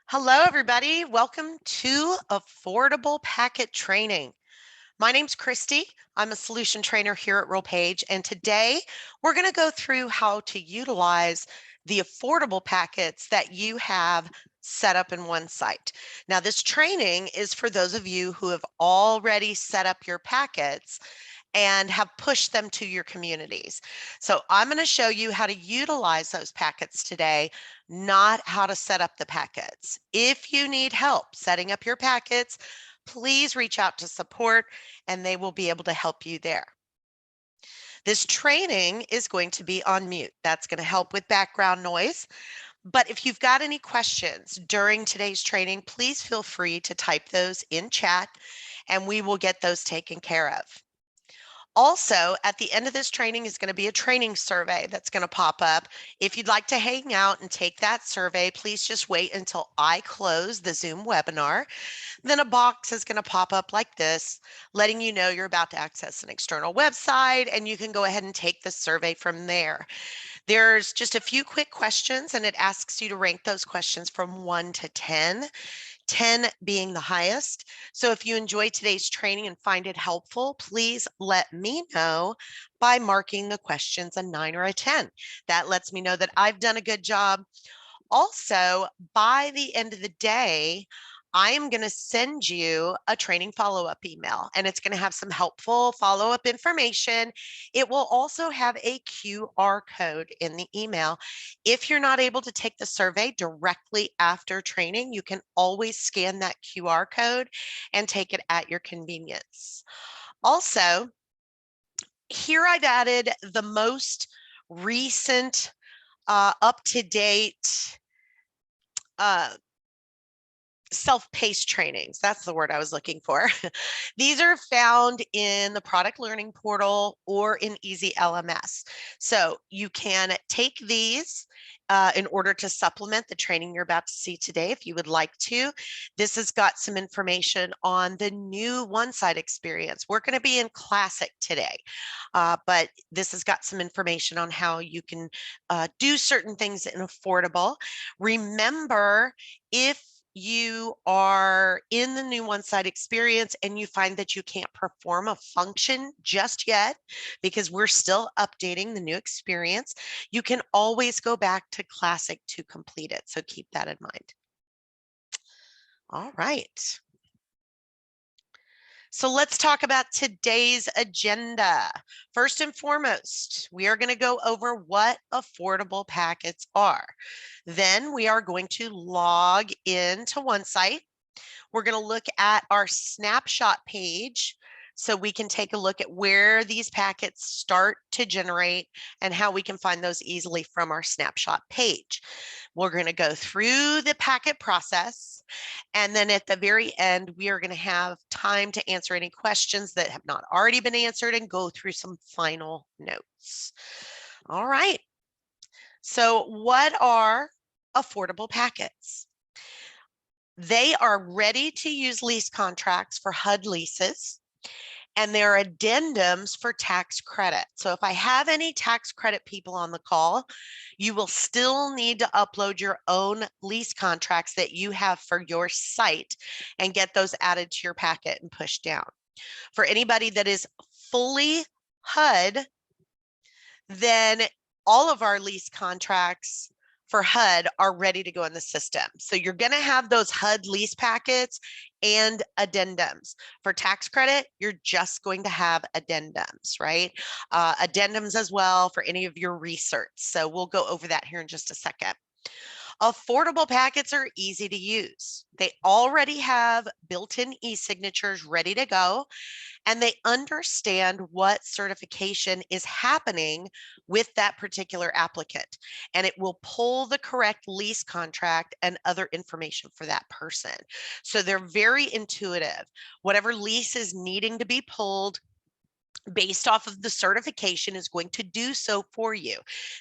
Hello, everybody. Welcome to Affordable Packet Training. My name's Christy. I'm a solution trainer here at RealPage, and today we're going to go through how to utilize the affordable packets that you have set up in OneSite. Now, this training is for those of you who have already set up your packets and have pushed them to your communities. So I'm going to show you how to utilize those packets today, not how to set up the packets. If you need help setting up your packets, please reach out to support and they will be able to help you there. This training is going to be on mute. That's going to help with background noise. But if you've got any questions during today's training, please feel free to type those in chat and we will get those taken care of. Also, at the end of this training is going to be a training survey that's going to pop up. If you'd like to hang out and take that survey, please just wait until I close the Zoom webinar. Then a box is going to pop up like this, letting you know you're about to access an external website, and you can go ahead and take the survey from there. There's just a few quick questions, and it asks you to rank those questions from 1 to 10. 10 being the highest. So if you enjoy today's training and find it helpful, please let me know by marking the questions a 9 or a 10. That lets me know that I've done a good job. Also, by the end of the day, I am going to send you a training follow-up email, and it's going to have some helpful follow-up information. It will also have a QR code in the email. If you're not able to take the survey directly after training, you can always scan that QR code and take it at your convenience. Also, here I've added the most recent up-to-date self-paced trainings. That's the word I was looking for. These are found in the product learning portal or in Easy LMS. So you can take these in order to supplement the training you're about to see today if you would like to. This has got some information on the new OneSite experience. We're going to be in Classic today, but this has got some information on how you can do certain things in Affordable. Remember, if you are in the new OneSite experience and you find that you can't perform a function just yet because we're still updating the new experience, you can always go back to Classic to complete it. So keep that in mind. All right. So let's talk about today's agenda. First and foremost, we are going to go over what affordable packets are. Then we are going to log into OneSite. We're going to look at our snapshot page so we can take a look at where these packets start to generate and how we can find those easily from our snapshot page. We're going to go through the packet process, and then at the very end, we are going to have time to answer any questions that have not already been answered and go through some final notes. All right. So what are affordable packets? They are ready to use lease contracts for HUD leases, and they're addendums for tax credit. So if I have any tax credit people on the call, you will still need to upload your own lease contracts that you have for your site and get those added to your packet and pushed down. For anybody that is fully HUD, then all of our lease contracts for HUD are ready to go in the system. So you're going to have those HUD lease packets and addendums. For tax credit, you're just going to have addendums, right? Addendums as well for any of your research. So we'll go over that here in just a second. Affordable packets are easy to use. They already have built-in e-signatures ready to go, and they understand what certification is happening with that particular applicant. And it will pull the correct lease contract and other information for that person. So they're very intuitive. Whatever lease is needing to be pulled based off of the certification is going to do so for you.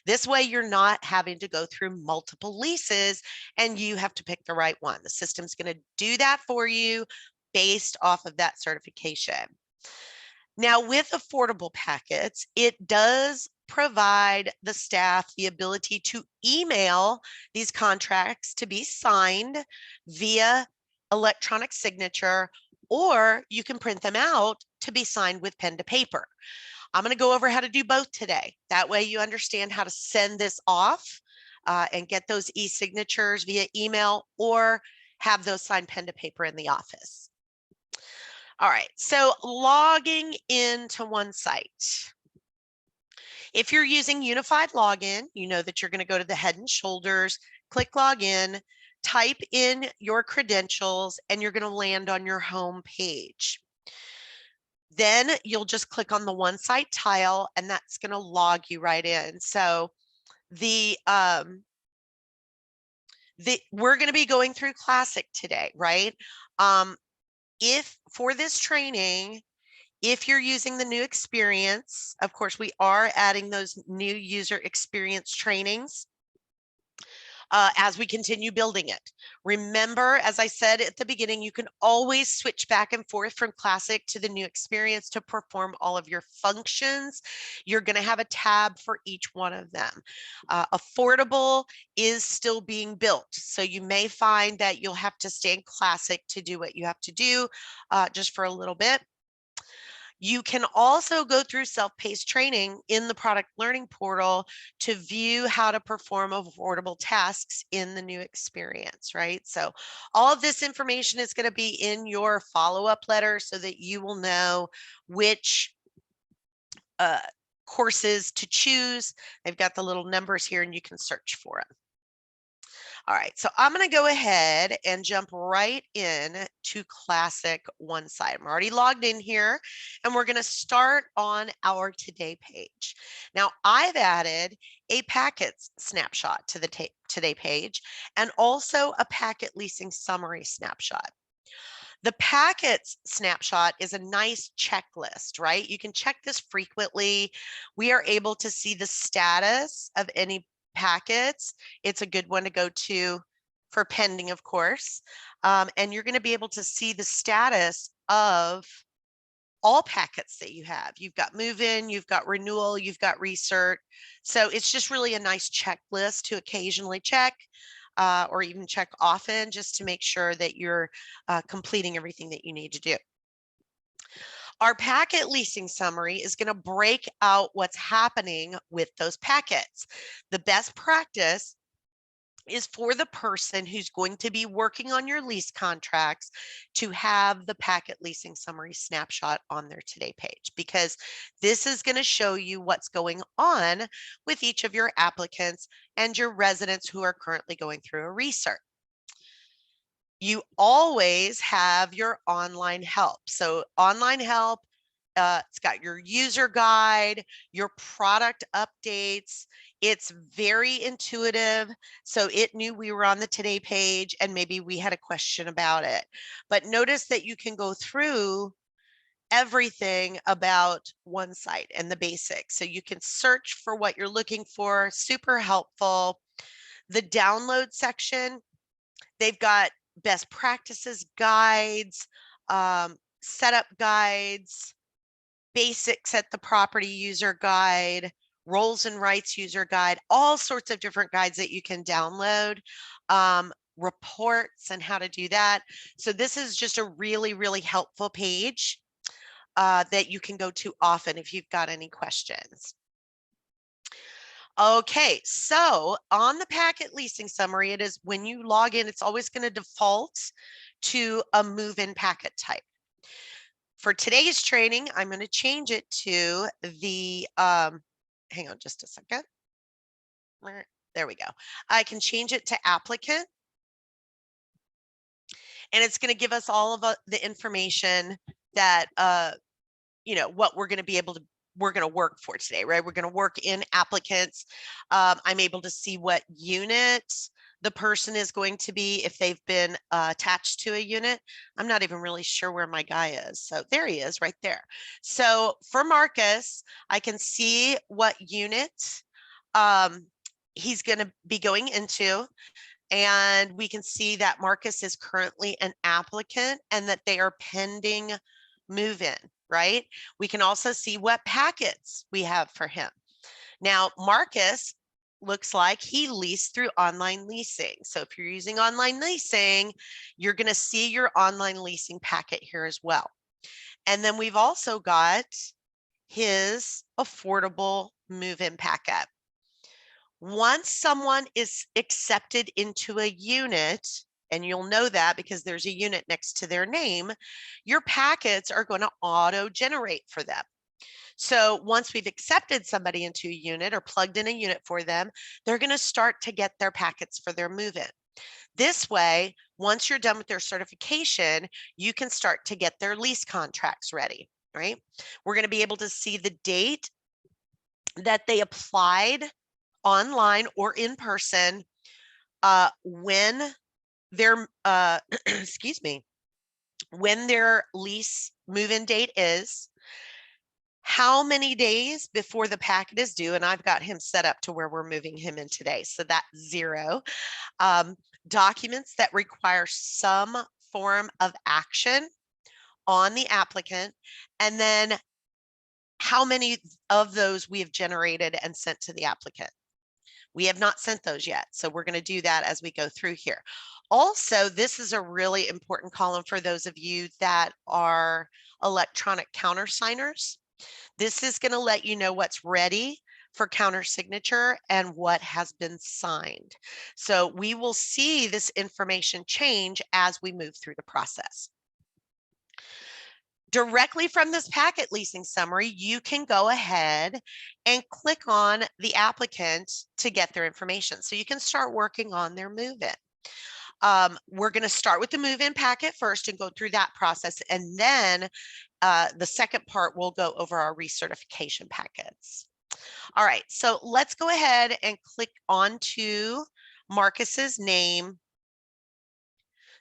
This way, you're not having to go through multiple leases and you have to pick the right one. The system's going to do that for you based off of that certification. Now, with affordable packets, it does provide the staff the ability to email these contracts to be signed via electronic signature, or you can print them out to be signed with pen to paper. I'm going to go over how to do both today. That way you understand how to send this off and get those e-signatures via email or have those signed pen to paper in the office. All right, so logging into OneSite. If you're using unified login, you know that you're going to go to the Head and Shoulders, click login, type in your credentials, and you're going to land on your home page. Then you'll just click on the OneSite tile, and that's going to log you right in. So we're going to be going through Classic today, right? If for this training, if you're using the new experience, of course, we are adding those new user experience trainings as we continue building it. Remember, as I said at the beginning, you can always switch back and forth from Classic to the new experience to perform all of your functions. You're going to have a tab for each one of them. Affordable is still being built, so you may find that you'll have to stay in Classic to do what you have to do just for a little bit. You can also go through self-paced training in the product learning portal to view how to perform affordable tasks in the new experience, right? So all of this information is going to be in your follow-up letter so that you will know which courses to choose. They've got the little numbers here and you can search for them. All right, so I'm going to go ahead and jump right in to Classic OneSite. I'm already logged in here, and we're going to start on our Today page. Now, I've added a packets snapshot to the Today page and also a packet leasing summary snapshot. The packets snapshot is a nice checklist, right? You can check this frequently. We are able to see the status of any packets. It's a good one to go to for pending, of course. And you're going to be able to see the status of all packets that you have. You've got move-in, you've got renewal, you've got recert. So it's just really a nice checklist to occasionally check or even check often just to make sure that you're completing everything that you need to do. Our packet leasing summary is going to break out what's happening with those packets. The best practice is for the person who's going to be working on your lease contracts to have the packet leasing summary snapshot on their Today page, because this is going to show you what's going on with each of your applicants and your residents who are currently going through a recert. You always have your online help. So online help, it's got your user guide, your product updates. It's very intuitive. So it knew we were on the Today page and maybe we had a question about it. But notice that you can go through everything about OneSite and the basics. So you can search for what you're looking for. Super helpful. The download section, they've got best practices guides, setup guides, basics at the property user guide, roles and rights user guide, all sorts of different guides that you can download, reports and how to do that. So this is just a really, really helpful page that you can go to often if you've got any questions. Okay, so on the packet leasing summary, it is when you log in, it's always going to default to a move-in packet type. For today's training, I'm going to change it to the, hang on just a second. There we go. I can change it to applicant. And it's going to give us all of the information that, you know, what we're going to be able to we're going to work for today, right? We're going to work in applicants. I'm able to see what unit the person is going to be if they've been attached to a unit. I'm not even really sure where my guy is. So there he is right there. So for Marcus, I can see what unit he's going to be going into. And we can see that Marcus is currently an applicant and that they are pending move-in, right? We can also see what packets we have for him. Now, Marcus looks like he leased through online leasing. So if you're using online leasing, you're going to see your online leasing packet here as well. And then we've also got his affordable move-in packet. Once someone is accepted into a unit, and you'll know that because there's a unit next to their name, your packets are going to auto-generate for them. So once we've accepted somebody into a unit or plugged in a unit for them, they're going to start to get their packets for their move-in. This way, once you're done with their certification, you can start to get their lease contracts ready, right? We're going to be able to see the date that they applied online or in person, when their excuse me, when their lease move-in date is, how many days before the packet is due, and I've got him set up to where we're moving him in today, so that's 0. Documents that require some form of action on the applicant, and then how many of those we have generated and sent to the applicant. We have not sent those yet, so we're going to do that as we go through here. Also, this is a really important column for those of you that are electronic countersigners. This is going to let you know what's ready for counter signature and what has been signed. So we will see this information change as we move through the process. Directly from this packet leasing summary, you can go ahead and click on the applicant to get their information. So you can start working on their move-in. We're going to start with the move-in packet first and go through that process. And then the second part, we'll go over our recertification packets. All right, so let's go ahead and click onto Marcus's name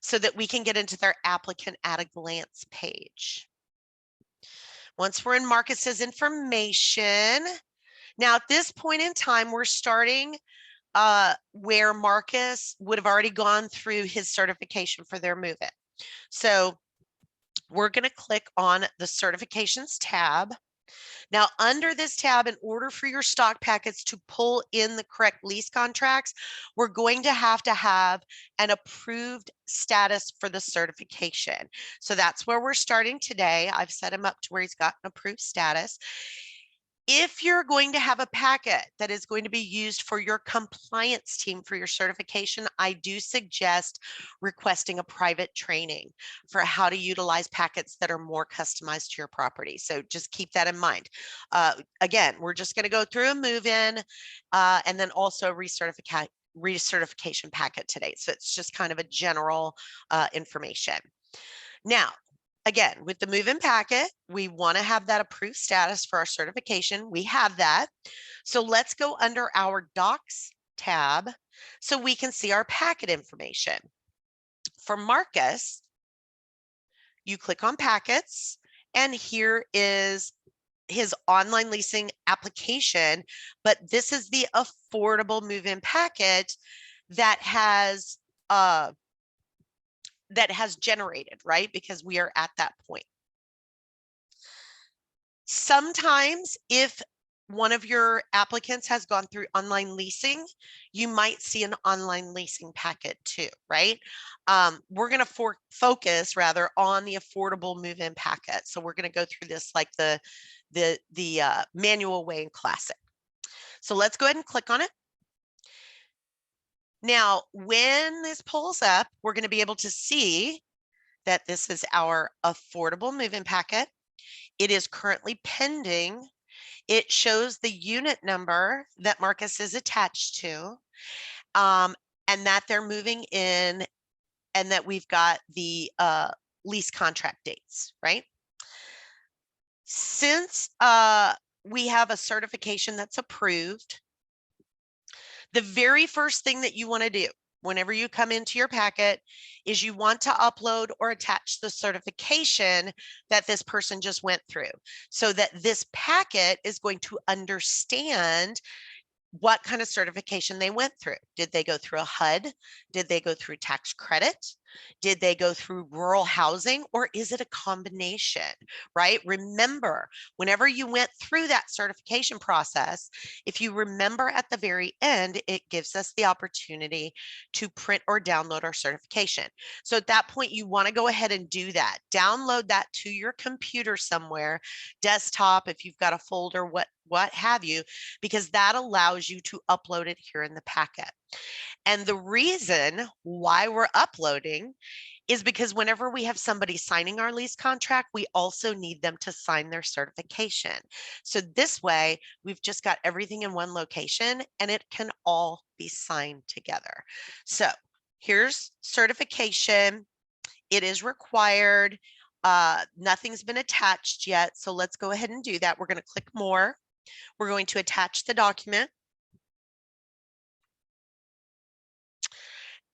so that we can get into their applicant at a glance page. Once we're in Marcus's information, now at this point in time, we're starting where Marcus would have already gone through his certification for their move-in. So we're going to click on the certifications tab. Now, under this tab, in order for your stock packets to pull in the correct lease contracts, we're going to have an approved status for the certification. So that's where we're starting today. I've set him up to where he's got an approved status. If you're going to have a packet that is going to be used for your compliance team for your certification, I do suggest requesting a private training for how to utilize packets that are more customized to your property. So just keep that in mind. Again, we're just going to go through a move-in and then also a recertification packet today. So it's just kind of a general information. Now, again, with the move-in packet, we want to have that approved status for our certification. We have that. So let's go under our Docs tab so we can see our packet information. For Marcus, you click on Packets, and here is his online leasing application, but this is the affordable move-in packet that has generated, right? Because we are at that point. Sometimes if one of your applicants has gone through online leasing, you might see an online leasing packet too, right? We're going to focus rather on the affordable move-in packet. So we're going to go through this like the manual way in Classic. So let's go ahead and click on it. Now, when this pulls up, we're going to be able to see that this is our affordable move-in packet. It is currently pending. It shows the unit number that Marcus is attached to, and that they're moving in, and that we've got the lease contract dates, right? Since we have a certification that's approved, the very first thing that you want to do whenever you come into your packet is you want to upload or attach the certification that this person just went through, so that this packet is going to understand what kind of certification they went through. Did they go through a HUD? Did they go through tax credit? Did they go through rural housing, or is it a combination, right? Remember, whenever you went through that certification process, if you remember at the very end, it gives us the opportunity to print or download our certification. So at that point, you want to go ahead and do that. Download that to your computer somewhere, desktop, if you've got a folder, what have you, because that allows you to upload it here in the packet. And the reason why we're uploading is because whenever we have somebody signing our lease contract, we also need them to sign their certification. So this way, we've just got everything in one location and it can all be signed together. So here's certification. It is required. Nothing's been attached yet. So let's go ahead and do that. We're going to click more. We're going to attach the document.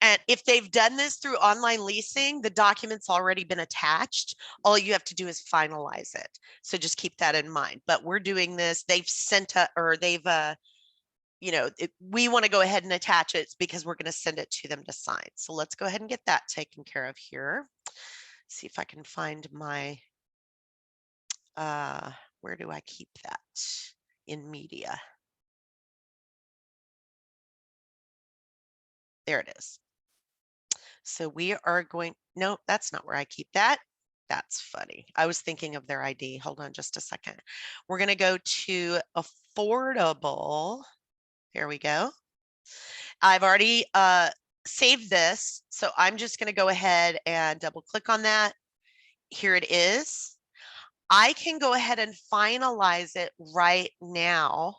And if they've done this through online leasing, the document's already been attached. All you have to do is finalize it. So just keep that in mind. But we're doing this. They've sent a, or they've, we want to go ahead and attach it because we're going to send it to them to sign. So let's go ahead and get that taken care of here. See if I can find my, where do I keep that? In media. There it is. So we are going, no, that's not where I keep that. That's funny. I was thinking of their ID. Hold on just a second. We're going to go to affordable. There we go. I've already saved this. So I'm just going to go ahead and double click on that. Here it is. I can go ahead and finalize it right now,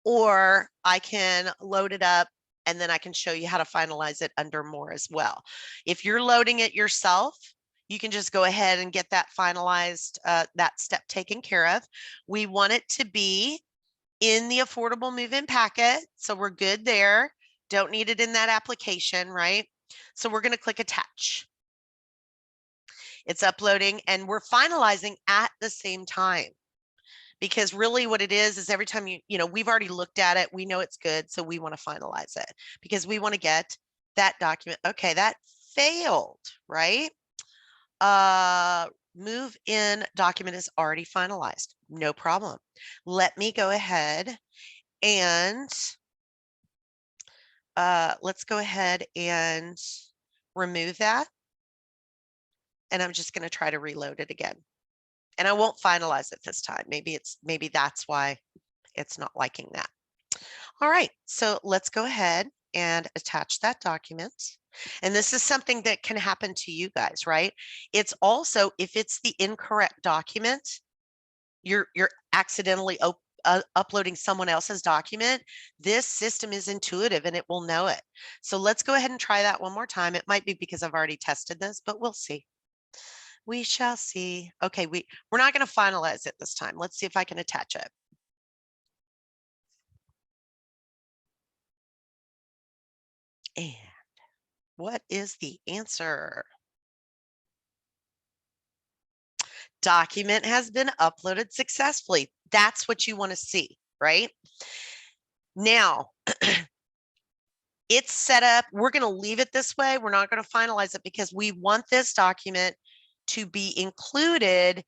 or I can load it up and then I can show you how to finalize it under more as well. If you're loading it yourself, you can just go ahead and get that finalized, that step taken care of. We want it to be in the affordable move-in packet. So we're good there. Don't need it in that application, right? So we're going to click attach. It's uploading and we're finalizing at the same time. Because really what it is every time we've already looked at it, we know it's good. So we want to finalize it because we want to get that document. Okay, that failed, right? Move in document is already finalized. No problem. Let me go ahead and let's go ahead and remove that. And I'm just going to try to reload it again. And I won't finalize it this time. Maybe that's why it's not liking that. All right, so let's go ahead and attach that document. And this is something that can happen to you guys, right? It's also, if it's the incorrect document, you're accidentally uploading someone else's document, this system is intuitive and it will know it. So let's go ahead and try that one more time. It might be because I've already tested this, but we'll see. We shall see. Okay, we're not going to finalize it this time. Let's see if I can attach it. And what is the answer? Document has been uploaded successfully. That's what you want to see, right? Now, it's set up. We're going to leave it this way. We're not going to finalize it because we want this document to be included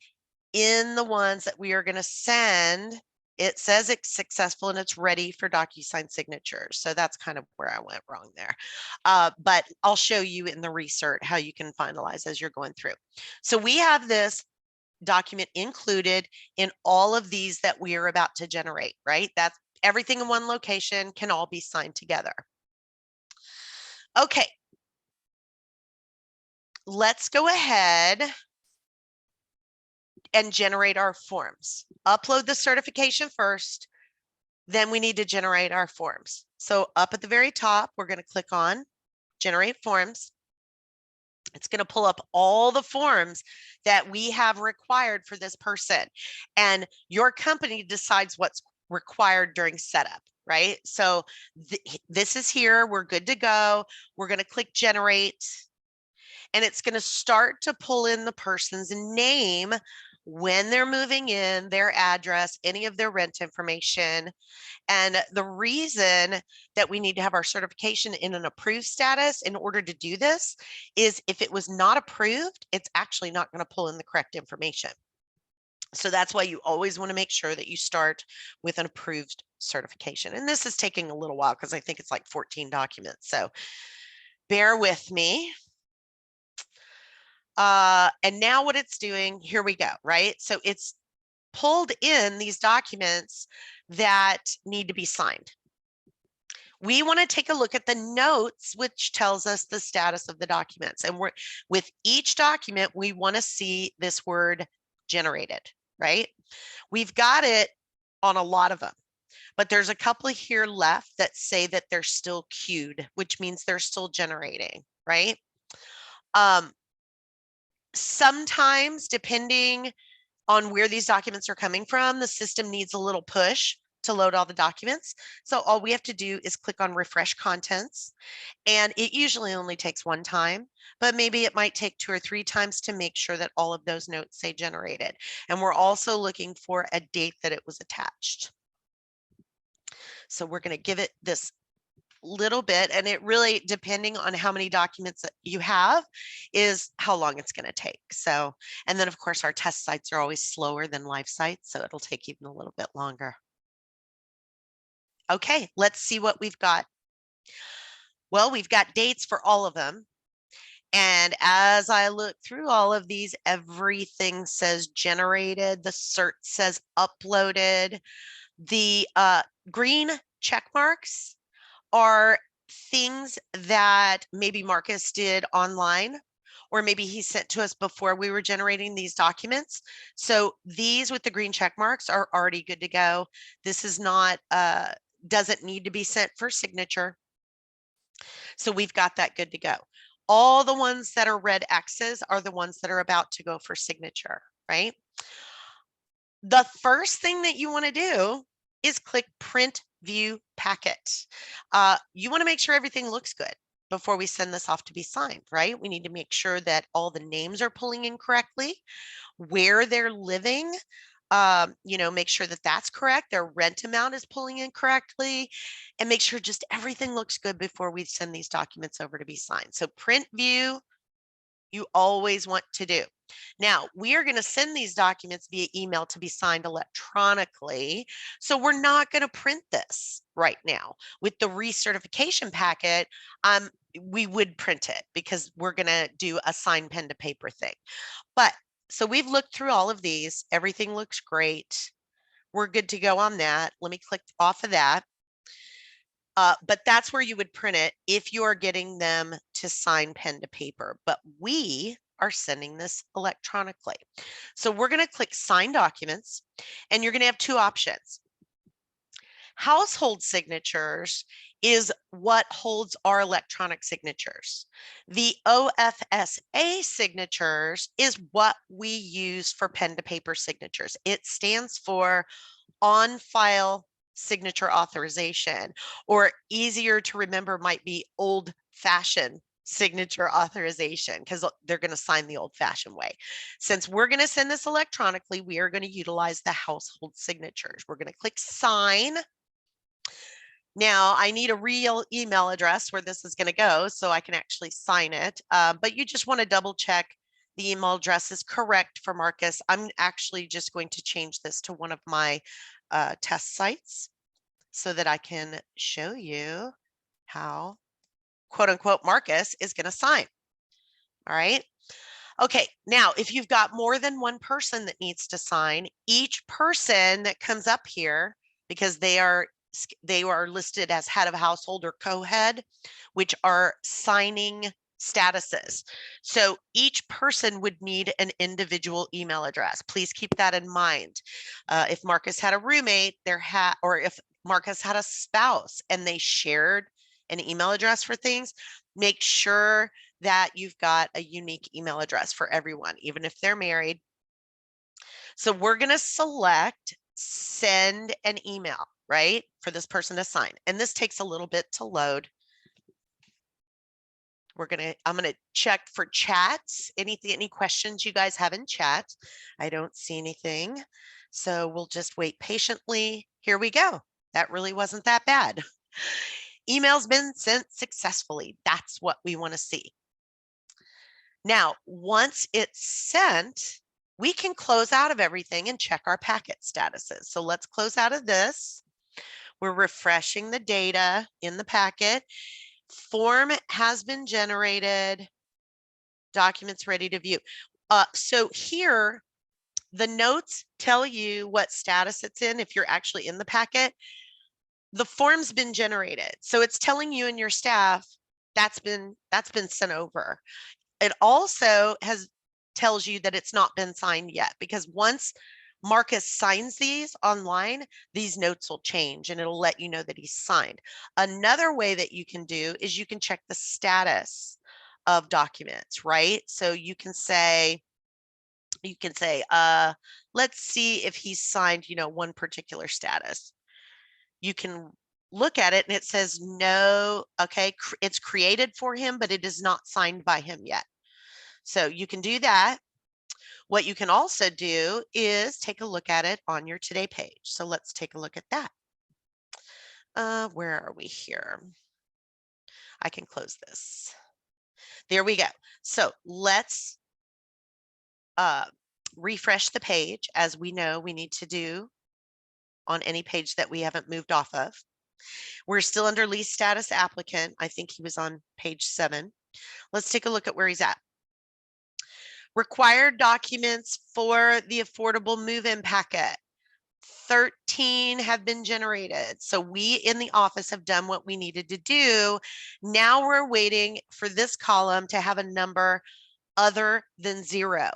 in the ones that we are going to send. It says it's successful and it's ready for DocuSign signatures. So that's kind of where I went wrong there. But I'll show you in the recert how you can finalize as you're going through. So we have this document included in all of these that we are about to generate, right? That's everything in one location, can all be signed together. Okay. Let's go ahead and generate our forms. Upload the certification first, then we need to generate our forms. So up at the very top, we're going to click on generate forms. It's going to pull up all the forms that we have required for this person. And your company decides what's required during setup, right? So this is here. We're good to go. We're going to click generate. And it's going to start to pull in the person's name when they're moving in, their address, any of their rent information. And the reason that we need to have our certification in an approved status in order to do this is if it was not approved, it's actually not going to pull in the correct information. So that's why you always want to make sure that you start with an approved certification. And this is taking a little while because I think it's like 14 documents. So bear with me. And now what it's doing, here we go, right? So it's pulled in these documents that need to be signed. We want to take a look at the notes, which tells us the status of the documents. And with each document, we want to see this word generated, right? We've got it on a lot of them, but there's a couple here left that say that they're still queued, which means they're still generating, right? Sometimes, depending on where these documents are coming from, the system needs a little push to load all the documents. So all we have to do is click on refresh contents, and it usually only takes one time, but maybe it might take 2 or 3 times to make sure that all of those notes say generated. And we're also looking for a date that it was attached. So we're going to give it this little bit, and it really, depending on how many documents that you have, is how long it's going to take. So, and then of course our test sites are always slower than live sites, so it'll take even a little bit longer. Okay, let's see what we've got. Well, we've got dates for all of them. And as I look through all of these, everything says generated. The cert says uploaded. The green check marks are things that maybe Marcus did online, or maybe he sent to us before we were generating these documents. So these with the green check marks are already good to go. This is not, doesn't need to be sent for signature. So we've got that good to go. All the ones that are red X's are the ones that are about to go for signature, right? The first thing that you want to do is click print view packet. You want to make sure everything looks good before we send this off to be signed, right? We need to make sure that all the names are pulling in correctly, where they're living, make sure that that's correct. Their rent amount is pulling in correctly, and make sure just everything looks good before we send these documents over to be signed. So print view, you always want to do. Now, we are going to send these documents via email to be signed electronically. So we're not going to print this right now. With the recertification packet, we would print it because we're going to do a sign pen to paper thing. But so we've looked through all of these. Everything looks great. We're good to go on that. Let me click off of that. But that's where you would print it if you are getting them to sign pen to paper. But we are sending this electronically. So we're going to click sign documents, and you're going to have 2 options. Household signatures is what holds our electronic signatures. The OFSA signatures is what we use for pen to paper signatures. It stands for on file signature authorization, or easier to remember might be old fashioned signature authorization, because they're going to sign the old fashioned way. Since we're going to send this electronically, we are going to utilize the household signatures. We're going to click sign. Now I need a real email address where this is going to go so I can actually sign it. But you just want to double check the email address is correct for Marcus. I'm actually just going to change this to one of my test sites so that I can show you how quote unquote Marcus is going to sign. All right. Okay, now if you've got more than one person that needs to sign, each person that comes up here, because they are listed as head of household or co-head, which are signing statuses. So each person would need an individual email address. Please keep that in mind. If Marcus had a roommate, or if Marcus had a spouse and they shared an email address for things, make sure that you've got a unique email address for everyone, even if they're married. So we're going to select send an email, right, for this person to sign. And this takes a little bit to load. I'm gonna check for chats. Any questions you guys have in chat? I don't see anything. So we'll just wait patiently. Here we go. That really wasn't that bad. Email's been sent successfully. That's what we want to see. Now, once it's sent, we can close out of everything and check our packet statuses. So let's close out of this. We're refreshing the data in the packet. Form has been generated. Documents ready to view. So here, the notes tell you what status it's in if you're actually in the packet. The form's been generated. So it's telling you and your staff that's been sent over. It also tells you that it's not been signed yet, because once Marcus signs these online, these notes will change and it'll let you know that he's signed. Another way that you can do is you can check the status of documents, right? So you can say, let's see if he's signed, one particular status. You can look at it and it says no, okay, it's created for him, but it is not signed by him yet. So you can do that. What you can also do is take a look at it on your Today page. So let's take a look at that. Where are we here? I can close this. There we go. So let's refresh the page, as we know we need to do on any page that we haven't moved off of. We're still under lease status applicant. I think he was on page 7. Let's take a look at where he's at. Required documents for the affordable move-in packet. 13 have been generated. So we in the office have done what we needed to do. Now we're waiting for this column to have a number other than 0.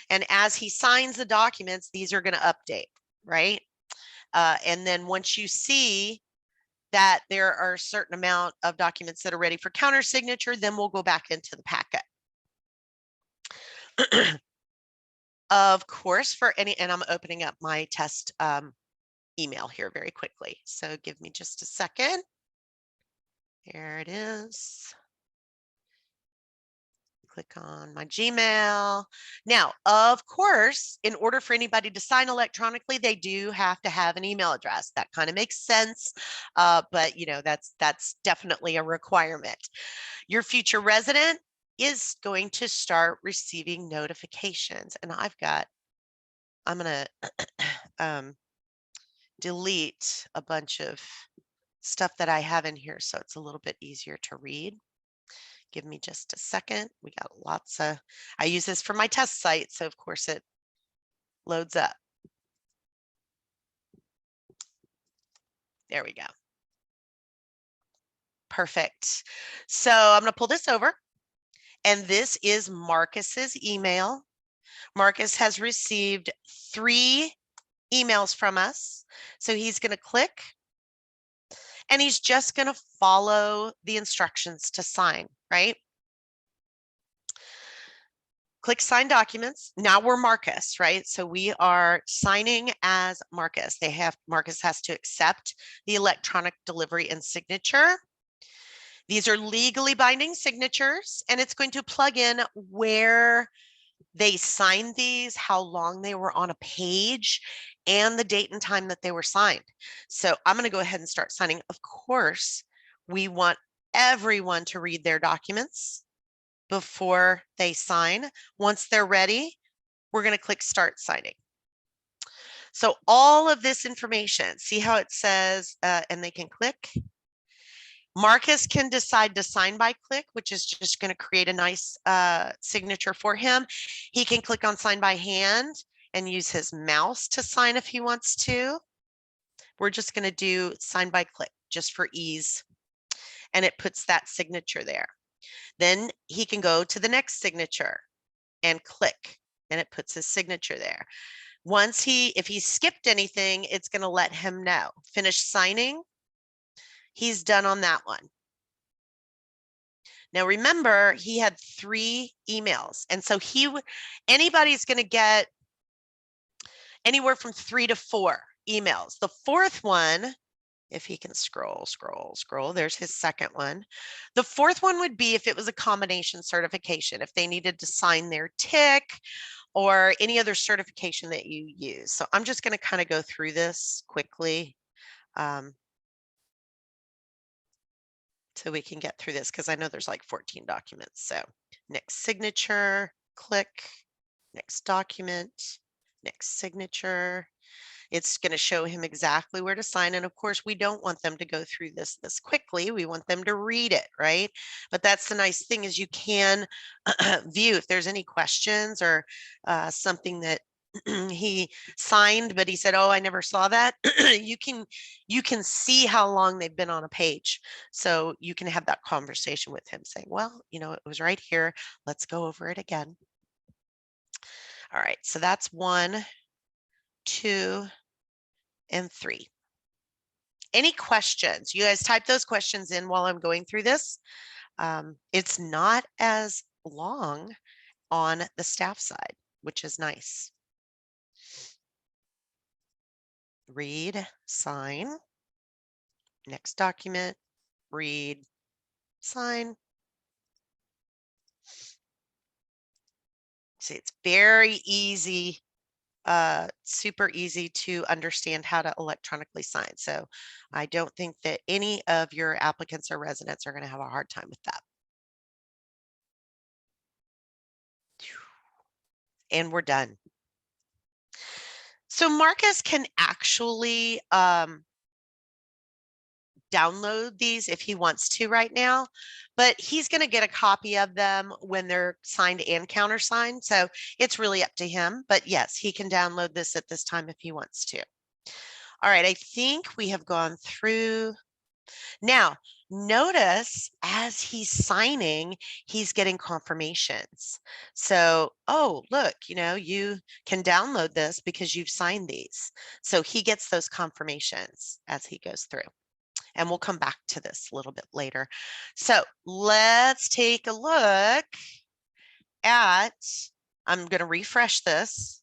And as he signs the documents, these are going to update, right? And then once you see that there are a certain amount of documents that are ready for counter signature, then we'll go back into the packet. Of course, and I'm opening up my test email here very quickly. So give me just a second. Here it is. Click on my Gmail. Now, of course, in order for anybody to sign electronically, they do have to have an email address. That kind of makes sense, but that's definitely a requirement. Your future resident is going to start receiving notifications, and I'm going to delete a bunch of stuff that I have in here so it's a little bit easier to read. Give me just a second. We got lots of, I use this for my test site, so of course it loads up. There we go. Perfect. So I'm going to pull this over, and this is Marcus's email. Marcus has received 3 emails from us. So he's going to click, and he's just going to follow the instructions to sign, right? Click sign documents. Now we're Marcus, right? So we are signing as Marcus. Marcus has to accept the electronic delivery and signature. These are legally binding signatures, and it's going to plug in where they signed these, how long they were on a page, and the date and time that they were signed. So I'm going to go ahead and start signing. Of course, we want everyone to read their documents before they sign. Once they're ready, we're going to click start signing. So all of this information, see how it says, and they can click. Marcus can decide to sign by click, which is just going to create a nice signature for him. He can click on sign by hand and use his mouse to sign if he wants to. We're just going to do sign by click just for ease. And it puts that signature there. Then he can go to the next signature and click, and it puts his signature there. If he skipped anything, it's going to let him know. Finish signing. He's done on that one. Now remember, he had 3 emails, and so anybody's going to get anywhere from 3 to 4 emails. The 4th one If he can scroll. There's his second one. The fourth one would be if it was a combination certification, if they needed to sign their TIC or any other certification that you use. So I'm just going to kind of go through this quickly so we can get through this because I know there's like 14 documents. So next signature, click, next document, next signature. It's going to show him exactly where to sign. And of course, we don't want them to go through this quickly. We want them to read it, right? But that's the nice thing is you can view if there's any questions or something that he signed, but he said, oh, I never saw that. you can see how long they've been on a page. So you can have that conversation with him saying, well, you know, it was right here. Let's go over it again. All right, so that's 1, 2, and 3. Any questions? You guys type those questions in while I'm going through this. It's not as long on the staff side, which is nice. Read, sign. Next document, read, sign. See, it's very easy. Super easy to understand how to electronically sign. So I don't think that any of your applicants or residents are going to have a hard time with that. And we're done. So Marcus can actually download these if he wants to right now, but he's going to get a copy of them when they're signed and countersigned. So it's really up to him. But yes, he can download this at this time if he wants to. All right, I think we have gone through. Now, notice as he's signing, he's getting confirmations. So, oh, look, you know, you can download this because you've signed these. So he gets those confirmations as he goes through. And we'll come back to this a little bit later. So let's take a look at, I'm going to refresh this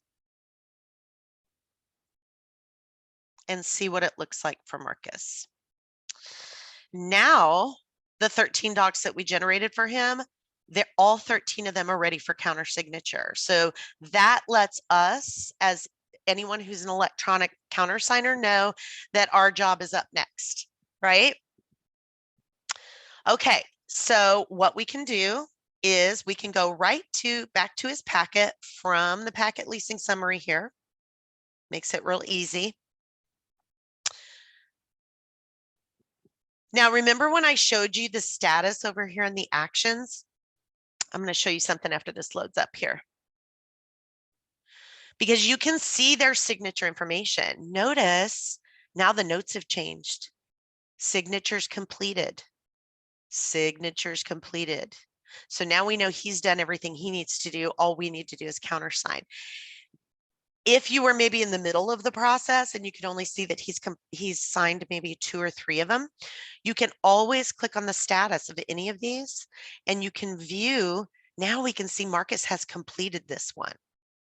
and see what it looks like for Marcus. Now, the 13 docs that we generated for him, they're all 13 of them are ready for counter signature. So that lets us, as anyone who's an electronic countersigner, know that our job is up next, right? Okay, so what we can do is we can go back to his packet from the packet leasing summary here. Makes it real easy. Now, remember when I showed you the status over here in the actions? I'm going to show you something after this loads up here. Because you can see their signature information. Notice now the notes have changed. Signatures completed. Signatures completed. So now we know he's done everything he needs to do. All we need to do is countersign. If you were maybe in the middle of the process and you can only see that he's signed maybe 2 or 3 of them, you can always click on the status of any of these and you can view. Now we can see Marcus has completed this one,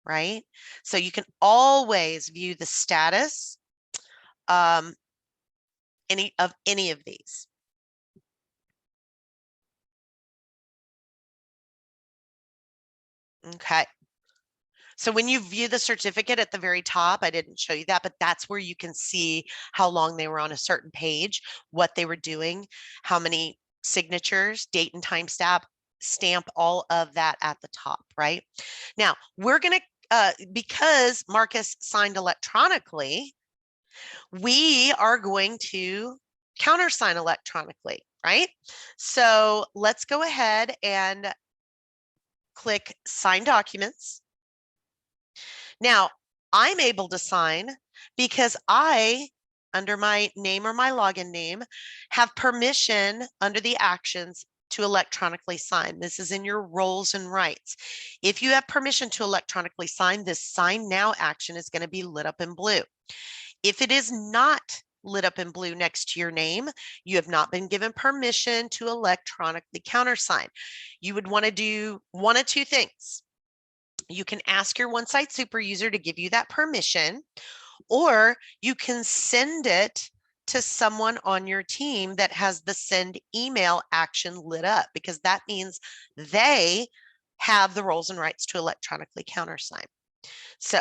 right? So you can always view the status any of these. Okay. So when you view the certificate at the very top, I didn't show you that, but that's where you can see how long they were on a certain page, what they were doing, how many signatures, date and time stamp, all of that at the top, right? Now, we're going to, because Marcus signed electronically, we are going to countersign electronically, right? So let's go ahead and click Sign Documents. Now, I'm able to sign because I, under my name or my login name, have permission under the actions to electronically sign. This is in your roles and rights. If you have permission to electronically sign, this Sign Now action is going to be lit up in blue. If it is not lit up in blue next to your name, you have not been given permission to electronically countersign. You would want to do one of two things. You can ask your OneSite super user to give you that permission, or you can send it to someone on your team that has the send email action lit up, because that means they have the roles and rights to electronically countersign. So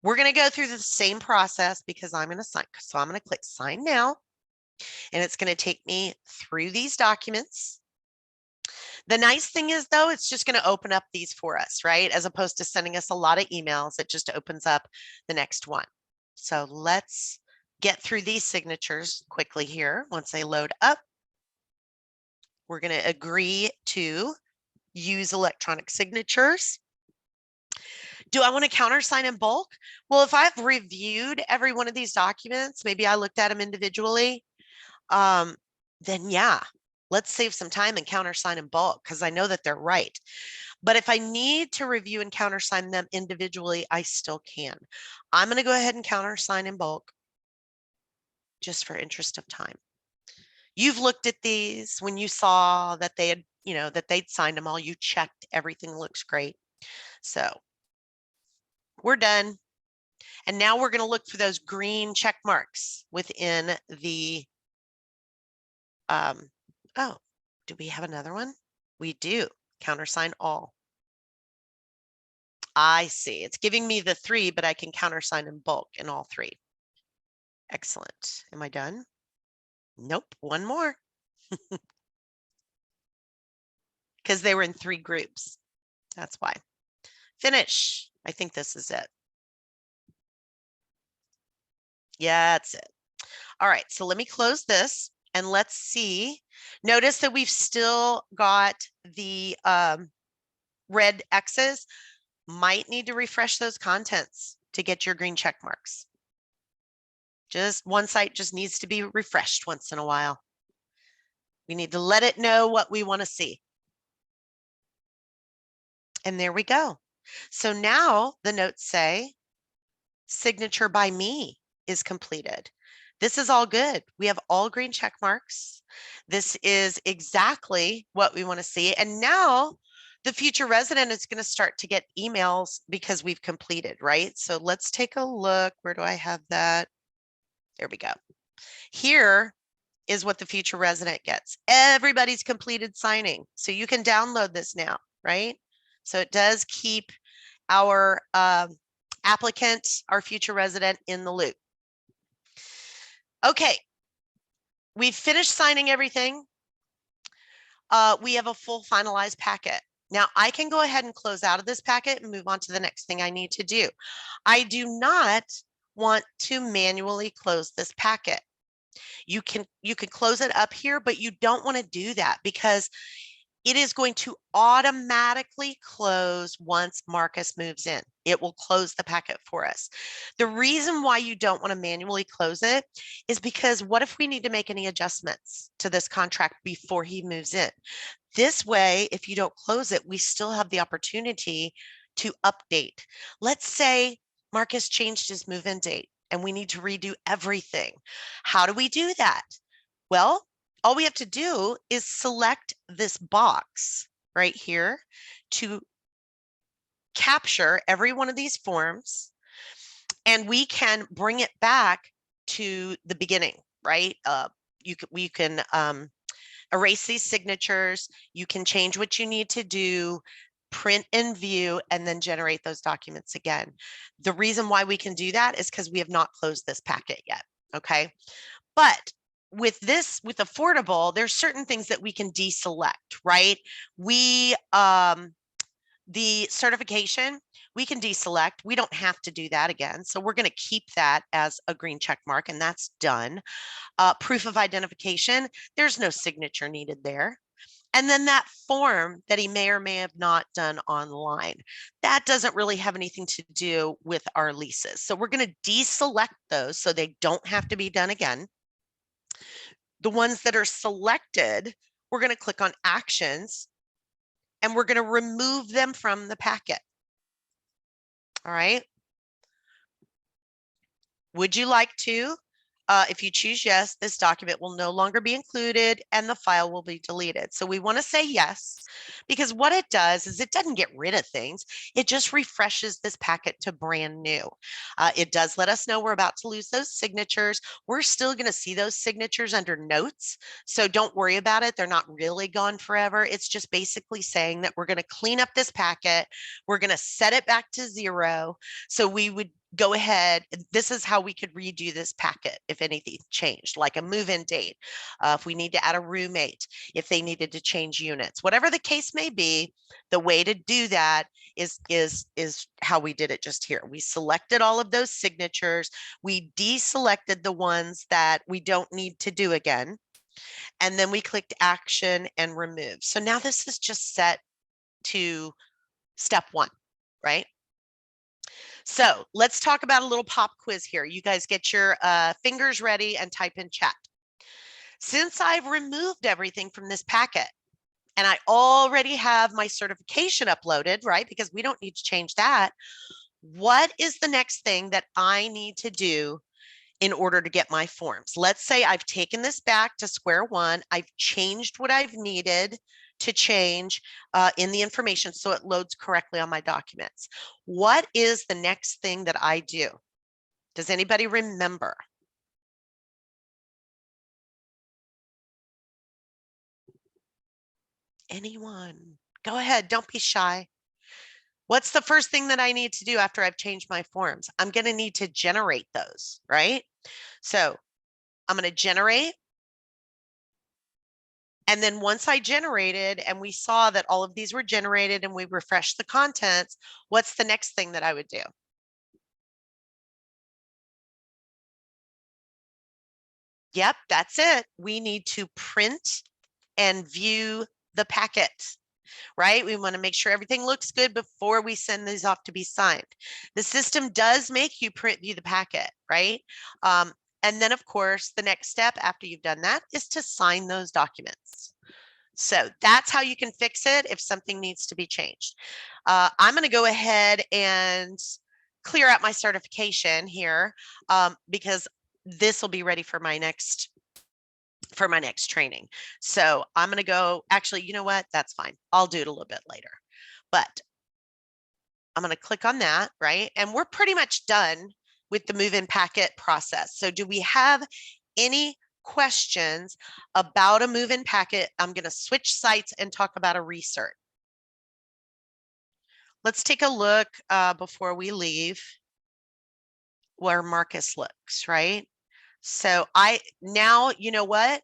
we're going to go through the same process because I'm going to sign. So I'm going to click sign now, and it's going to take me through these documents. The nice thing is, though, it's just going to open up these for us, right? As opposed to sending us a lot of emails, it just opens up the next one. So let's get through these signatures quickly here. Once they load up, we're going to agree to use electronic signatures. Do I want to countersign in bulk? Well, if I've reviewed every one of these documents, maybe I looked at them individually, then yeah, let's save some time and countersign in bulk because I know that they're right. But if I need to review and countersign them individually, I still can. I'm going to go ahead and countersign in bulk just for interest of time. You've looked at these when you saw that they had, that they'd signed them all. You checked everything looks great. So we're done. And now we're going to look for those green check marks within the, oh, do we have another one? We do. Countersign all. I see. It's giving me the 3, but I can countersign in bulk in all 3. Excellent. Am I done? Nope. One more. Because they were in 3 groups. That's why. Finish. I think this is it. Yeah, that's it. All right. So let me close this and let's see. Notice that we've still got the red X's. Might need to refresh those contents to get your green check marks. Just OneSite just needs to be refreshed once in a while. We need to let it know what we want to see. And there we go. So now the notes say signature by me is completed. This is all good. We have all green check marks. This is exactly what we want to see. And now the future resident is going to start to get emails because we've completed, right? So let's take a look. Where do I have that? There we go. Here is what the future resident gets. Everybody's completed signing. So you can download this now, right? So it does keep our applicant, our future resident in the loop. Okay, we've finished signing everything. We have a full finalized packet. Now I can go ahead and close out of this packet and move on to the next thing I need to do. I do not want to manually close this packet. You can close it up here, but you don't want to do that because it is going to automatically close once Marcus moves in. It will close the packet for us. The reason why you don't want to manually close it is because what if we need to make any adjustments to this contract before he moves in? This way, if you don't close it, we still have the opportunity to update. Let's say Marcus changed his move-in date and we need to redo everything. How do we do that? Well, all we have to do is select this box right here to capture every one of these forms, and we can bring it back to the beginning, right? We can erase these signatures. You can change what you need to do, print and view, and then generate those documents again. The reason why we can do that is because we have not closed this packet yet, okay? But with affordable, there's certain things that we can deselect, right? The certification, we can deselect. We don't have to do that again. So we're going to keep that as a green check mark, and that's done. Proof of identification, there's no signature needed there. And then that form that he may or may have not done online, that doesn't really have anything to do with our leases. So we're going to deselect those so they don't have to be done again. The ones that are selected, we're going to click on actions and we're going to remove them from the packet. All right. Would you like to If you choose yes, this document will no longer be included and the file will be deleted. So we want to say yes, because what it does is it doesn't get rid of things. It just refreshes this packet to brand new. It does let us know we're about to lose those signatures. We're still going to see those signatures under notes. So don't worry about it. They're not really gone forever. It's just basically saying that we're going to clean up this packet. We're going to set it back to 0. So we would go ahead. This is how we could redo this packet if anything changed, like a move-in date, if we need to add a roommate, if they needed to change units, whatever the case may be. The way to do that is how we did it just here. We selected all of those signatures. We deselected the ones that we don't need to do again. And then we clicked action and remove. So now this is just set to step 1, right? So let's talk about a little pop quiz here. You guys get your fingers ready and type in chat. Since I've removed everything from this packet and I already have my certification uploaded, right? Because we don't need to change that. What is the next thing that I need to do in order to get my forms? Let's say I've taken this back to square one. I've changed what I've needed to change in the information so it loads correctly on my documents. What is the next thing that I do? Does anybody remember? Anyone? Go ahead, don't be shy. What's the first thing that I need to do after I've changed my forms? I'm going to need to generate those, right? So I'm going to generate. And then once I generated and we saw that all of these were generated and we refreshed the contents, what's the next thing that I would do? Yep, that's it. We need to print and view the packet, right? We want to make sure everything looks good before we send these off to be signed. The system does make you print view the packet, right? And then of course, the next step after you've done that is to sign those documents. So that's how you can fix it if something needs to be changed. I'm going to go ahead and clear out my certification here because this will be ready for my next training. So I'm going to go, actually, you know what? That's fine. I'll do it a little bit later, but I'm going to click on that, right? And we're pretty much done with the move-in packet process. So do we have any questions about a move-in packet? I'm going to switch sites and talk about a recert. Let's take a look before we leave where Marcus looks, right? So now, you know what?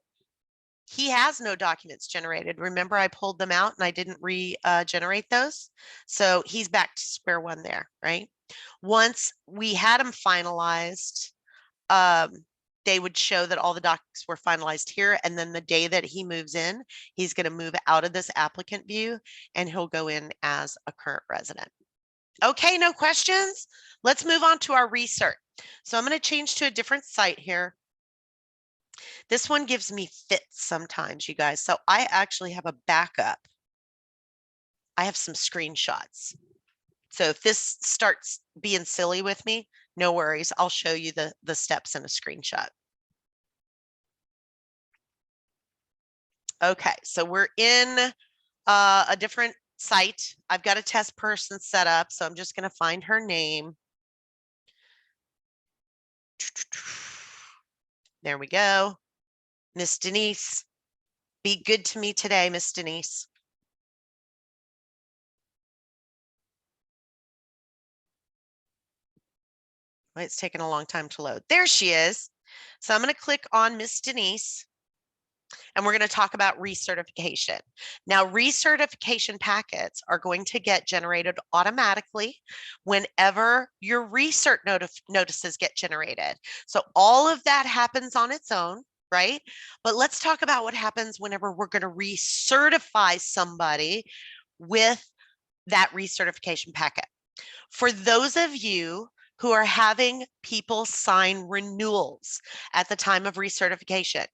He has no documents generated. Remember, I pulled them out and I didn't regenerate those. So he's back to square one there, right? Once we had them finalized, they would show that all the docs were finalized here. And then the day that he moves in, he's going to move out of this applicant view and he'll go in as a current resident. Okay, no questions? Let's move on to our recert. So I'm going to change to a different site here. This one gives me fits sometimes, you guys. So I actually have a backup. I have some screenshots. So if this starts being silly with me, no worries. I'll show you the steps in a screenshot. Okay, so we're in a different site. I've got a test person set up, so I'm just going to find her name. There we go. Miss Denise. Be good to me today, Miss Denise. It's taking a long time to load. There she is. So I'm going to click on Miss Denise and we're going to talk about recertification. Now, recertification packets are going to get generated automatically whenever your recert notices get generated. So all of that happens on its own, right? But let's talk about what happens whenever we're going to recertify somebody with that recertification packet. For those of you who are having people sign renewals at the time of recertification,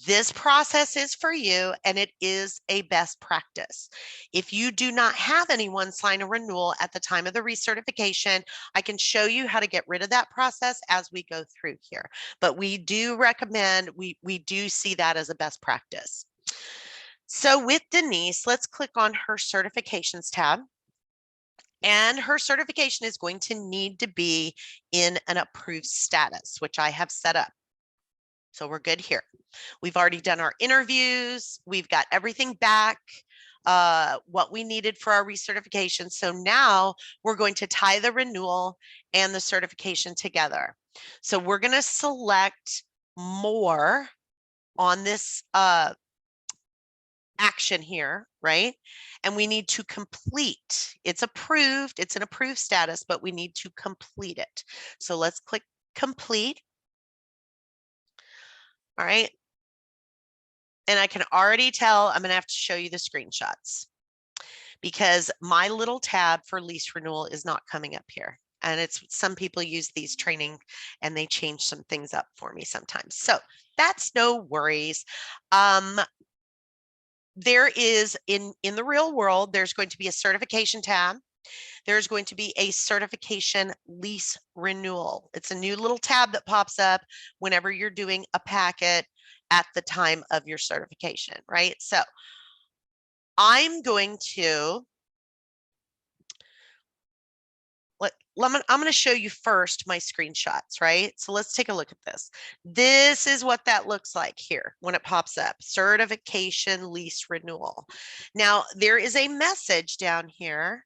This process is for you, and it is a best practice. If you do not have anyone sign a renewal at the time of the recertification, I can show you how to get rid of that process as we go through here. But we do recommend, we do see that as a best practice. So with Denise, let's click on her certifications tab. And her certification is going to need to be in an approved status, which I have set up. So we're good here. We've already done our interviews. We've got everything back, what we needed for our recertification. So now we're going to tie the renewal and the certification together. So we're going to select more on this action here, right? And we need to complete. It's approved. It's an approved status, but we need to complete it. So let's click complete. All right. And I can already tell I'm going to have to show you the screenshots because my little tab for lease renewal is not coming up here. And it's some people use these training and they change some things up for me sometimes. So that's no worries. There is in the real world, there's going to be a certification tab. There's going to be a certification lease renewal. It's a new little tab that pops up whenever you're doing a packet at the time of your certification, right? So I'm going to I'm going to show you first my screenshots, right? So let's take a look at this. This is what that looks like here when it pops up, certification lease renewal. Now, there is a message down here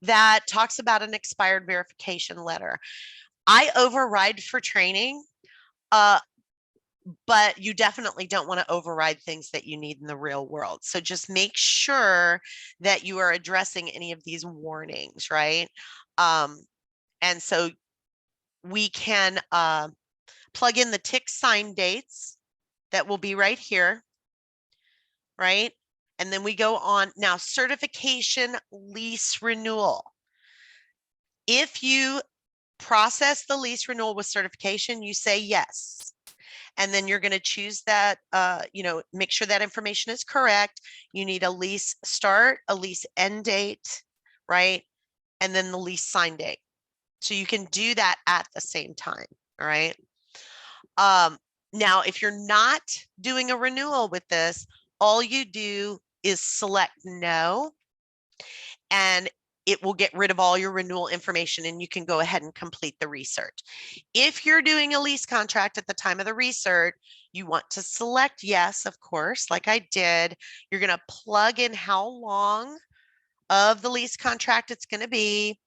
that talks about an expired verification letter. I override for training, but you definitely don't want to override things that you need in the real world. So just make sure that you are addressing any of these warnings, right? And so we can plug in the tick sign dates that will be right here, right? And then we go on now, certification lease renewal. If you process the lease renewal with certification, you say yes. And then you're going to choose that, make sure that information is correct. You need a lease start, a lease end date, right? And then the lease sign date. So you can do that at the same time, all right? Now, if you're not doing a renewal with this, all you do is select no, and it will get rid of all your renewal information and you can go ahead and complete the research. If you're doing a lease contract at the time of the research, you want to select yes, of course, like I did. You're going to plug in how long of the lease contract it's going to be.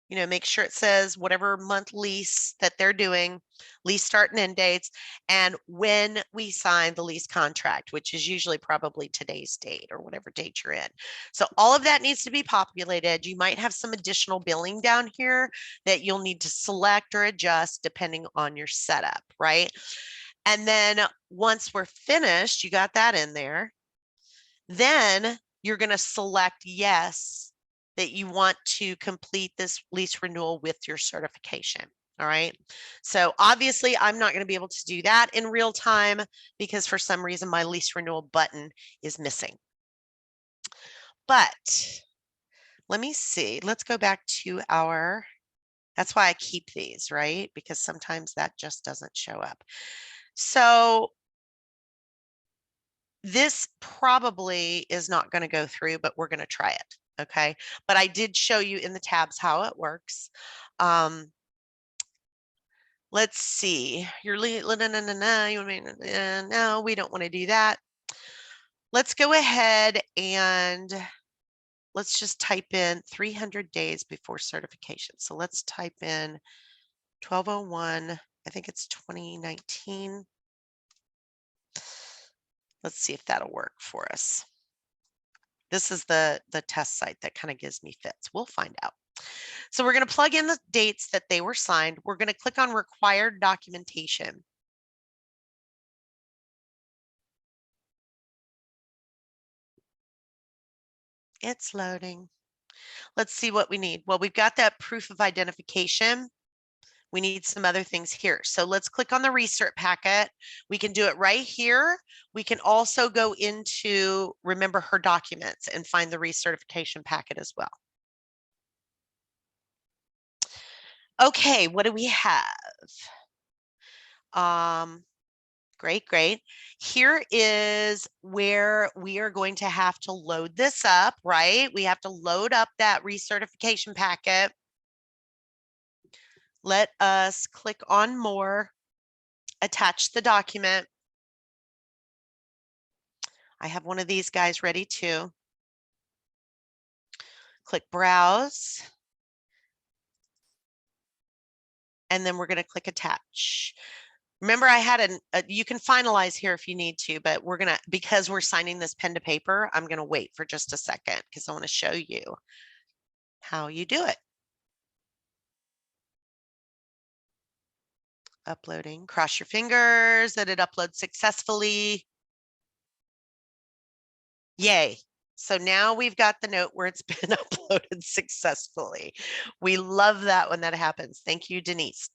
Make sure it says whatever month lease that they're doing, lease start and end dates, and when we sign the lease contract, which is usually probably today's date or whatever date you're in. So all of that needs to be populated. You might have some additional billing down here that you'll need to select or adjust depending on your setup, right? And then once we're finished, you got that in there. Then you're going to select yes, that you want to complete this lease renewal with your certification. All right. So obviously I'm not going to be able to do that in real time because for some reason my lease renewal button is missing. But let me see. Let's go back to that's why I keep these, right? Because sometimes that just doesn't show up. So this probably is not going to go through, but we're going to try it. Okay. But I did show you in the tabs how it works. Let's see. No, we don't want to do that. Let's go ahead and let's just type in 300 days before certification. So let's type in 1201. I think it's 2019. Let's see if that'll work for us. This is the test site that kind of gives me fits. We'll find out. So we're going to plug in the dates that they were signed. We're going to click on required documentation. It's loading. Let's see what we need. Well, we've got that proof of identification, We need some other things here. So let's click on the recert packet. We can do it right here. We can also go into, remember, her documents and find the recertification packet as well. Okay, what do we have? Great. Here is where we are going to have to load this up, right? We have to load up that recertification packet. Let us click on more, attach the document. I have one of these guys ready too. Click browse. And then we're going to click attach. Remember, I had you can finalize here if you need to, but we're going to, because we're signing this pen to paper, I'm going to wait for just a second because I want to show you how you do it. Uploading. Cross your fingers that it uploads successfully. Yay. So now we've got the note where it's been uploaded successfully. We love that when that happens. Thank you, Denise.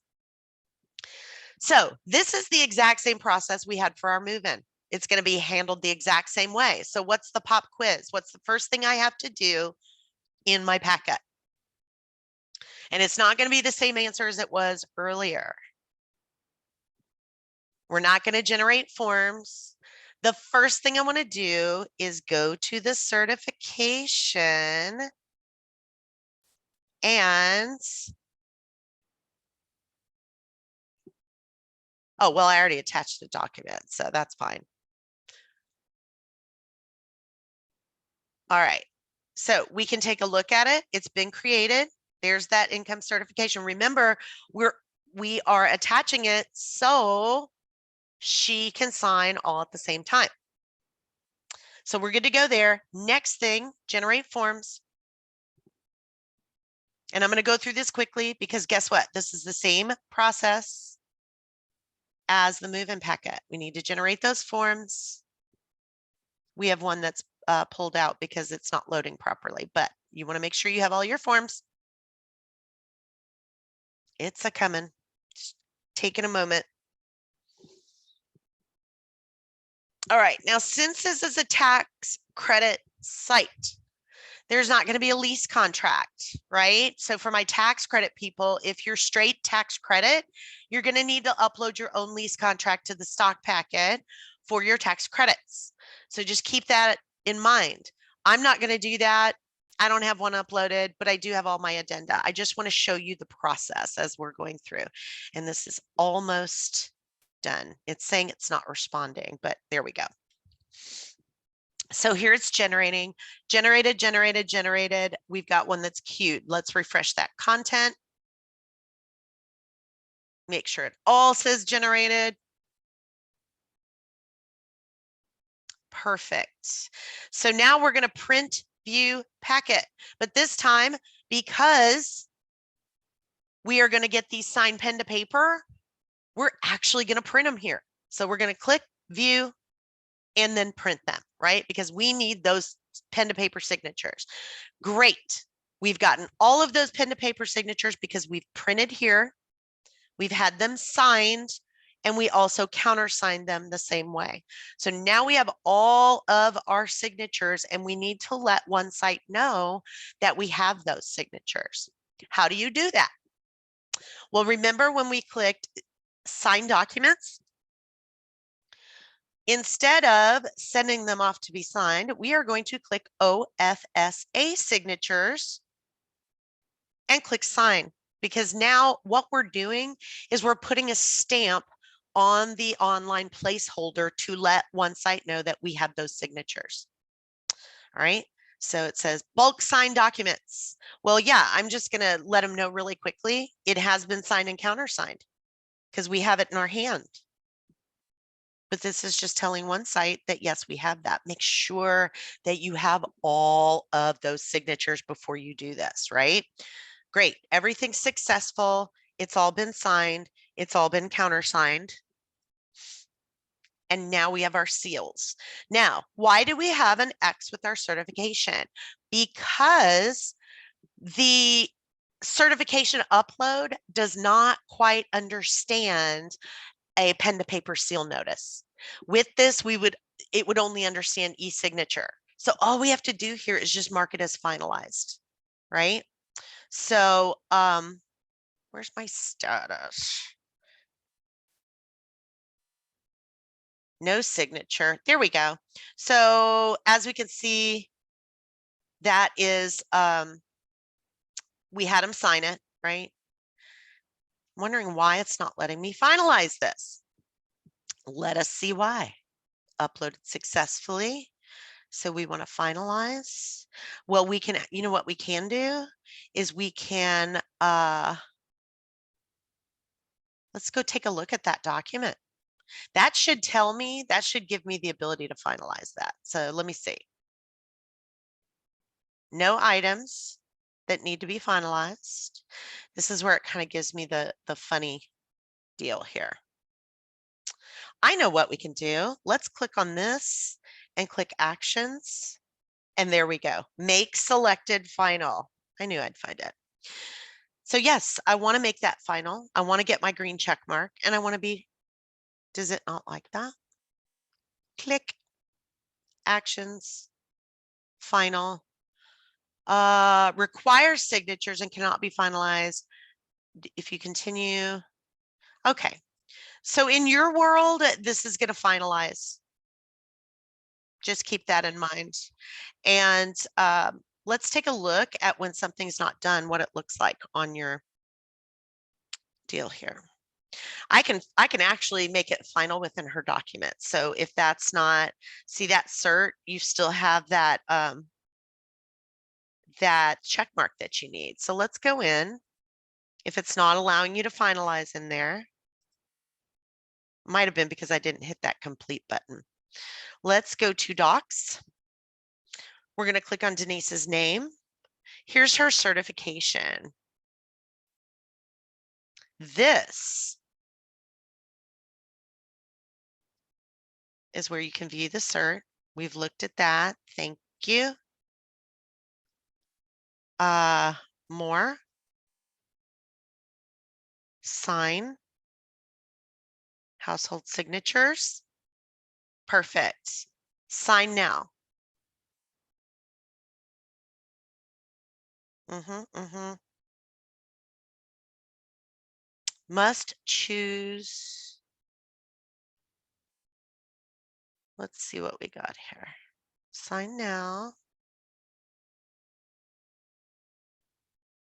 So this is the exact same process we had for our move-in. It's going to be handled the exact same way. So what's the pop quiz? What's the first thing I have to do in my packet? And it's not going to be the same answer as it was earlier. We're not going to generate forms. The first thing I want to do is go to the certification and, oh, well, I already attached the document, so that's fine. All right, so we can take a look at it. It's been created. There's that income certification. Remember, we are attaching it so she can sign all at the same time. So we're good to go there. Next thing, generate forms. And I'm going to go through this quickly because guess what? This is the same process as the move-in packet. We need to generate those forms. We have one that's pulled out because it's not loading properly, but you want to make sure you have all your forms. It's a coming. Just taking a moment. All right, now since this is a tax credit site, there's not going to be a lease contract, right? So for my tax credit people, if you're straight tax credit, you're going to need to upload your own lease contract to the stock packet for your tax credits. So just keep that in mind. I'm not going to do that. I don't have one uploaded, but I do have all my addenda. I just want to show you the process as we're going through. And this is almost done. It's saying it's not responding, but there we go. So here it's generated. We've got one that's queued. Let's refresh that content. Make sure it all says generated. Perfect. So now we're going to print view packet, but this time, because we are going to get these signed pen to paper, we're actually going to print them here. So we're going to click view and then print them, right? Because we need those pen to paper signatures. Great. We've gotten all of those pen to paper signatures because we've printed here. We've had them signed and we also countersigned them the same way. So now we have all of our signatures and we need to let OneSite know that we have those signatures. How do you do that? Well, remember when we clicked sign documents? Instead of sending them off to be signed, we are going to click OFSA signatures and click sign, because now what we're doing is we're putting a stamp on the online placeholder to let OneSite know that we have those signatures. All right. So it says bulk signed documents. Well, yeah, I'm just going to let them know really quickly. It has been signed and countersigned because we have it in our hand. But this is just telling OneSite that, yes, we have that. Make sure that you have all of those signatures before you do this, right? Great. Everything's successful. It's all been signed. It's all been countersigned. And now we have our seals. Now, why do we have an X with our certification? Because the certification upload does not quite understand a pen to paper seal notice. With this, it would only understand e-signature. So all we have to do here is just mark it as finalized, right? So where's my status? No signature. There we go. So as we can see, that is we had him sign it, right? I'm wondering why it's not letting me finalize this. Let us see why. Uploaded successfully. So we want to finalize. Well, we can, you know what we can do is we can, let's go take a look at that document. That should tell me, that should give me the ability to finalize that. So let me see. No items that need to be finalized. This is where it kind of gives me the funny deal here. I know what we can do. Let's click on this and click actions. And there we go. Make selected final. I knew I'd find it. So yes, I want to make that final. I want to get my green check mark and I want to be, does it not like that? Click actions, final, requires signatures and cannot be finalized. If you continue. Okay. So in your world, this is going to finalize. Just keep that in mind. And let's take a look at when something's not done, what it looks like on your deal here. I can actually make it final within her document. So if that's not, see that cert, you still have that that check mark that you need. So let's go in. If it's not allowing you to finalize in there, might have been because I didn't hit that complete button. Let's go to docs. We're going to click on Denise's name. Here's her certification. This is where you can view the cert. We've looked at that. Thank you. More. Sign. Household signatures. Perfect. Sign now. Must choose. Let's see what we got here. Sign now.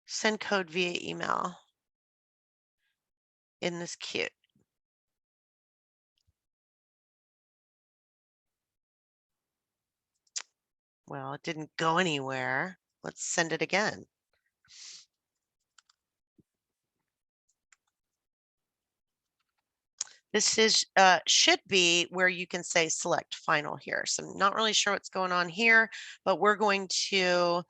Send code via email. In this queue. Well, it didn't go anywhere. Let's send it again. This is should be where you can say select final here. So I'm not really sure what's going on here, but we're going to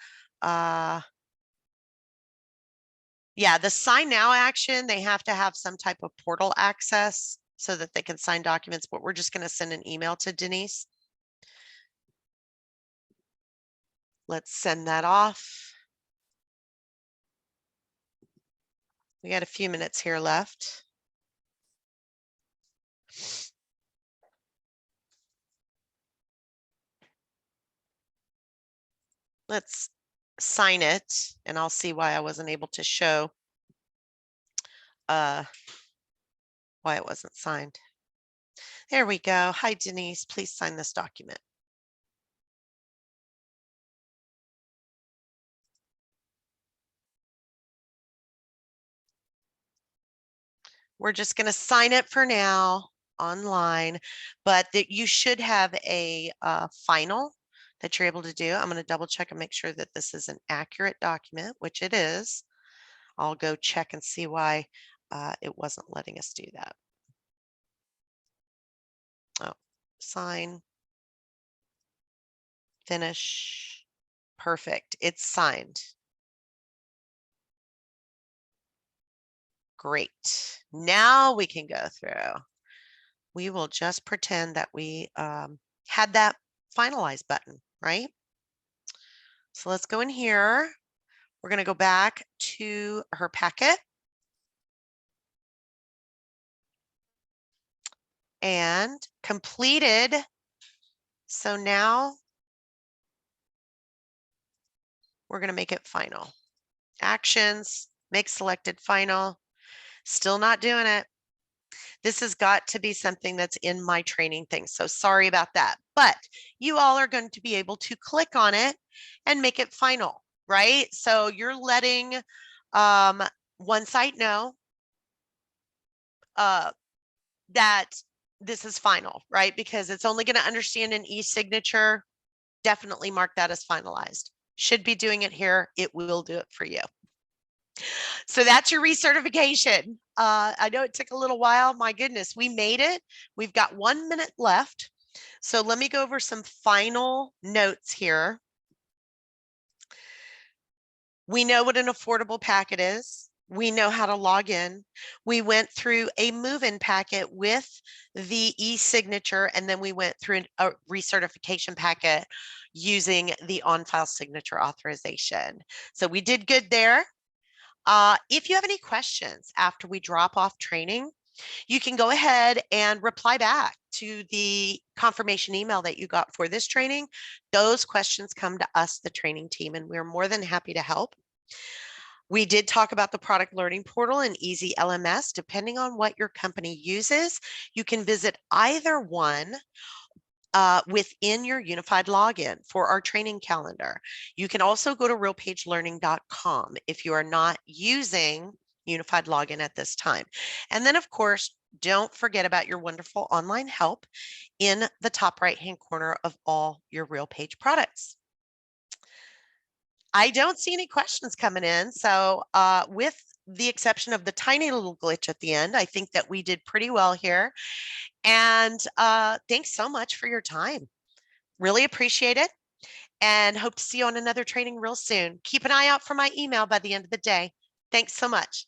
yeah, the sign now action, they have to have some type of portal access so that they can sign documents, but we're just going to send an email to Denise. Let's send that off. We got a few minutes here left. Let's sign it and I'll see why I wasn't able to show why it wasn't signed. There we go. Hi, Denise. Please sign this document. We're just going to sign it for now online, but that you should have a final that you're able to do. I'm going to double check and make sure that this is an accurate document, which it is. I'll go check and see why it wasn't letting us do that. Oh, sign, finish, perfect. It's signed. Great. Now we can go through. We will just pretend that we had that finalize button, right? So let's go in here. We're going to go back to her packet. And completed. So now we're going to make it final. Actions, make selected final. Still not doing it. This has got to be something that's in my training thing. So sorry about that. But you all are going to be able to click on it and make it final, right? So you're letting OneSite know that this is final, right? Because it's only going to understand an e-signature. Definitely mark that as finalized. Should be doing it here. It will do it for you. So that's your recertification. I know it took a little while. My goodness, we made it. We've got 1 minute left. So let me go over some final notes here. We know what an affordable packet is. We know how to log in. We went through a move-in packet with the e-signature, and then we went through a recertification packet using the on-file signature authorization. So we did good there. If you have any questions after we drop off training, you can go ahead and reply back to the confirmation email that you got for this training. Those questions come to us, the training team, and we're more than happy to help. We did talk about the product learning portal and Easy LMS. Depending on what your company uses, you can visit either one within your unified login for our training calendar. You can also go to realpagelearning.com if you are not using unified login at this time. And then, of course, don't forget about your wonderful online help in the top right-hand corner of all your RealPage products. I don't see any questions coming in. So with the exception of the tiny little glitch at the end, I think that we did pretty well here. And thanks so much for your time. Really appreciate it, and hope to see you on another training real soon. Keep an eye out for my email by the end of the day. Thanks so much.